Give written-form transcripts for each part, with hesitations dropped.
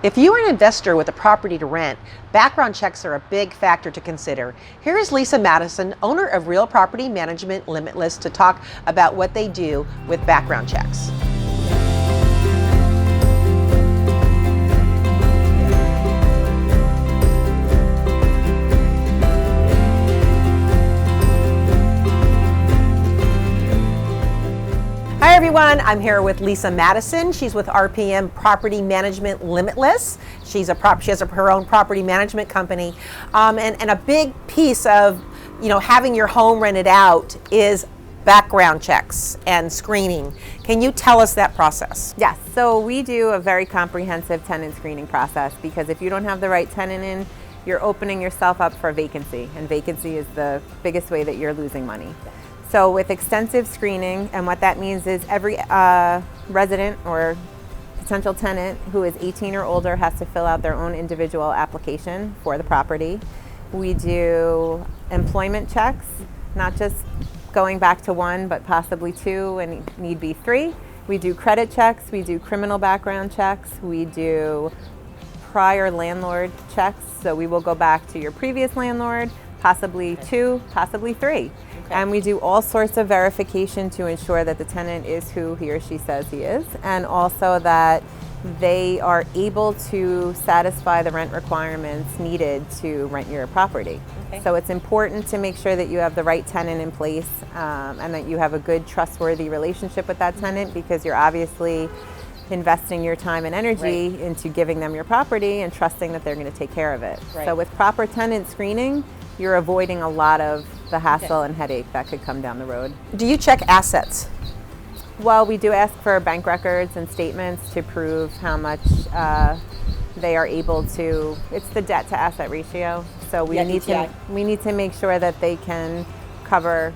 If you are an investor with a property to rent, background checks are a big factor to consider. Here is Lisa Madison, owner of Real Property Management Limitless, to talk about what they do with background checks. Hi everyone, I'm here with Lisa Madison. She's with RPM Property Management Limitless. She has her own property management company, and a big piece of having your home rented out is background checks and screening. Can you tell us that process? Yes, so we do a very comprehensive tenant screening process, because if you don't have the right tenant in, you're opening yourself up for vacancy, and vacancy is the biggest way that you're losing money. So with extensive screening, and what that means is every resident or potential tenant who is 18 or older has to fill out their own individual application for the property. We do employment checks, not just going back to one, but possibly two and need be three. We do credit checks, we do criminal background checks, we do prior landlord checks, so we will go back to your previous landlord, possibly two, possibly three. Okay. And we do all sorts of verification to ensure that the tenant is who he or she says he is, and also that they are able to satisfy the rent requirements needed to rent your property. Okay. So it's important to make sure that you have the right tenant in place, and that you have a good, trustworthy relationship with that tenant, because you're obviously investing your time and energy into giving them your property and trusting that they're going to take care of it. Right. So with proper tenant screening, you're avoiding a lot of the hassle and headache that could come down the road. Do you check assets? Well, we do ask for bank records and statements to prove how much they are able to. It's the debt to asset ratio. So we need to make sure that they can cover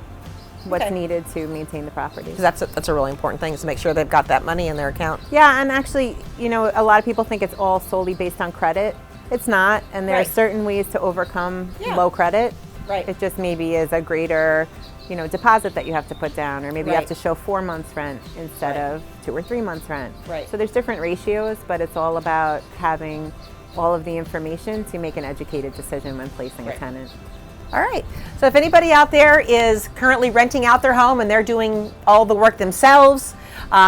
what's needed to maintain the property. That's a really important thing, is to make sure they've got that money in their account. Yeah, and actually, a lot of people think it's all solely based on credit. It's not, and there are certain ways to overcome low credit. Right. It just maybe is a greater, deposit that you have to put down, or maybe you have to show 4 months rent instead of 2 or 3 months rent. Right. So there's different ratios, but it's all about having all of the information to make an educated decision when placing a tenant. All right. So if anybody out there is currently renting out their home and they're doing all the work themselves,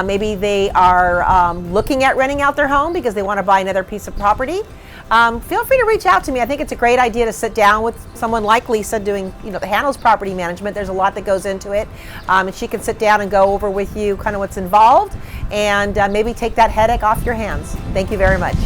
maybe they are looking at renting out their home because they want to buy another piece of property, feel free to reach out to me. I think it's a great idea to sit down with someone like Lisa doing, that handles property management. There's a lot that goes into it, and she can sit down and go over with you kind of what's involved, and maybe take that headache off your hands. Thank you very much.